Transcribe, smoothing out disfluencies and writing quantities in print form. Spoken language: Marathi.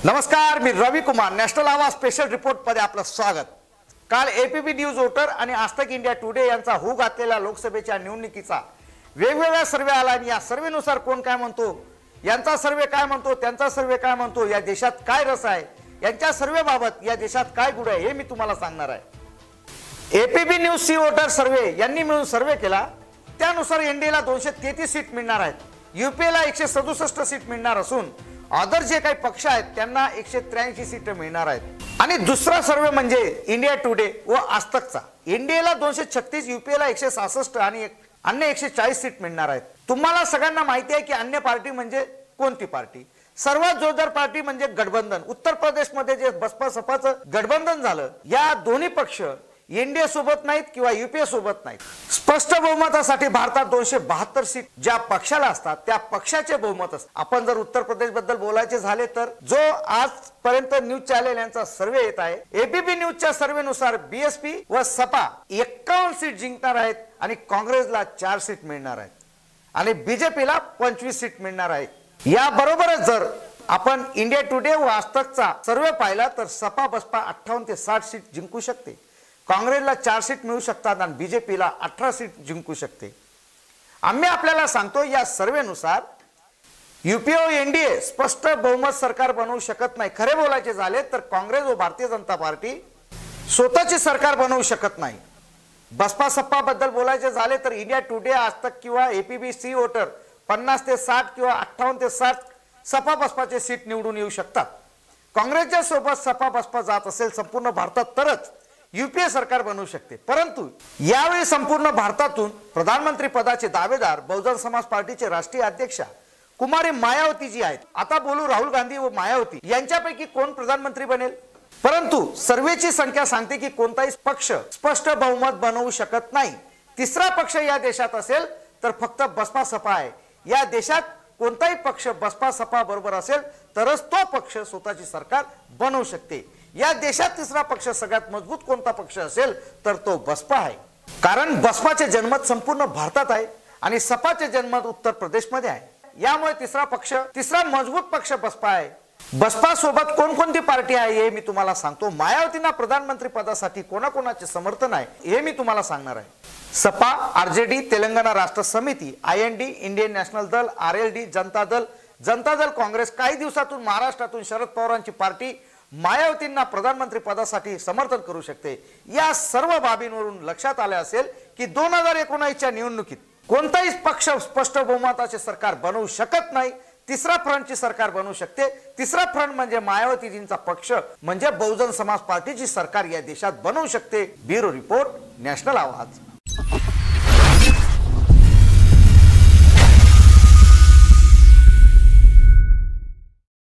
नमस्कार, मी रवी कुमार. नॅशनल आवाज स्पेशल रिपोर्ट मध्ये आपलं स्वागत. काल एपीबी न्यूज वोटर आणि आजतक इंडिया टुडे यांचा हू घातलेला लोकसभेच्या निवडणुकीचा वेगवेगळा सर्वे आला आणि या सर्वेनुसार कोण काय म्हणतो, यांचा सर्वे काय म्हणतो, त्यांचा सर्वे काय म्हणतो, या देशात काय रस आहे, यांच्या सर्वे बाबत या देशात काय गुड आहे हे मी तुम्हाला सांगणार आहे. एपीबी न्यूज सी वोटर सर्वे यांनी मिळून सर्वे केला. त्यानुसार एनडीएला 233 सीट मिळणार आहेत, यूपीएला 167 सीट मिळणार असून अदर जे काही पक्ष आहेत त्यांना 183 सीट मिळणार आहेत. आणि दुसरा सर्वे म्हणजे इंडिया टुडे व आजतकचा. एनडीएला 236, यूपीएला 166 आणि अन्य 140 सीट मिळणार आहेत. तुम्हाला सगळ्यांना माहिती आहे की अन्य पार्टी म्हणजे कोणती पार्टी. सर्वात जोरदार पार्टी म्हणजे गठबंधन. उत्तर प्रदेशमध्ये जे बसपा सपाचं गठबंधन झालं, या दोन्ही पक्ष एनडीए सोबत नाहीत किंवा यूपीए सोबत नाहीत. स्पष्ट बहुमतासाठी भारतात 272 सीट ज्या पक्षाला असतात त्या पक्षाचे बहुमत असतात. आपण जर उत्तर प्रदेश बद्दल बोलायचे झाले तर जो आजपर्यंत न्यूज चॅनल यांचा सर्वे येत आहे, एबीपी न्यूजच्या सर्वेनुसार बीएसपी व सपा 51 सीट जिंकणार आहेत आणि काँग्रेसला 4 सीट मिळणार आहेत आणि बीजेपीला 25 सीट मिळणार आहेत. या बरोबरच जर आपण इंडिया टुडे व आजतकचा सर्वे पाहिला तर सपा बसपा 58 ते 60 सीट जिंकू शकते, काँग्रेसला 4 सीट मिळू शकतात आणि बीजेपीला 18 सीट जिंकू शकते. आम्ही आपल्याला सांगतो या सर्वेनुसार यूपीए व एनडीए स्पष्ट बहुमत सरकार बनवू शकत नाही. खरे बोलायचे झाले तर काँग्रेस व भारतीय जनता पार्टी स्वतःची सरकार बनवू शकत नाही. बसपा सप्पा बद्दल बोलायचे झाले तर इंडिया टुडे, आजतक किंवा एपीबी सी वोटर 50 ते 60 किंवा 58 ते 60 सपा बसपाचे सीट निवडून येऊ शकतात. काँग्रेसच्या सोबत सपा बसपा जात असेल संपूर्ण भारतात तरच यूपीए सरकार बनवू शकते. परंतु यावेळी संपूर्ण भारतातून प्रधानमंत्री पदाचे दावेदार बहुजन समाज पार्टीचे राष्ट्रीय अध्यक्षा कुमारी मायावती जी आहेत. आता बोलू राहुल गांधी व मायावती यांच्यापैकी कोण प्रधानमंत्री बनेल. परंतु सर्वेची संख्या सांगते की कोणताही पक्ष स्पष्ट बहुमत बनवू शकत नाही. तिसरा पक्ष या देशात असेल तर फक्त बसपा सपा आहे. या देशात कोणताही पक्ष बसपा सपा बरोबर असेल तरच तो पक्ष स्वतःची सरकार बनवू शकते. या देशात तिसरा पक्ष सगळ्यात मजबूत कोणता पक्ष असेल तर तो बसपा आहे. कारण बसपाचे जनमत संपूर्ण भारतात आहे आणि सपाचे जनमत उत्तर प्रदेशमध्ये आहे. यामुळे तिसरा मजबूत पक्ष बसपा आहे. बसपा सोबत कोणकोणती पार्टी आहे हे मी तुम्हाला सांगतो. मायावतींना प्रधानमंत्री पदासाठी कोणाकोणाचे समर्थन आहे हे मी तुम्हाला सांगणार आहे. सपा, आरजेडी, तेलंगणा राष्ट्र समिती, आयएनडी, इंडियन नॅशनल दल, आरएलडी, जनता दल काँग्रेस. काही दिवसातून महाराष्ट्रातून शरद पवारांची पार्टी मायावतींना प्रधानमंत्री पदासाठी समर्थन करू शकते. या सर्व बाबींवरून लक्षात आले असेल की 2019च्या निवडणुकीत कोणताही पक्ष स्पष्ट बहुमताचे सरकार बनवू शकत नाही. तिसरा फ्रंटची सरकार बनवू शकते. तिसरा फ्रंट म्हणजे मायावतीजींचा पक्ष म्हणजे बहुजन समाज पार्टीची सरकार या देशात बनवू शकते. ब्युरो रिपोर्ट, नॅशनल आवाज.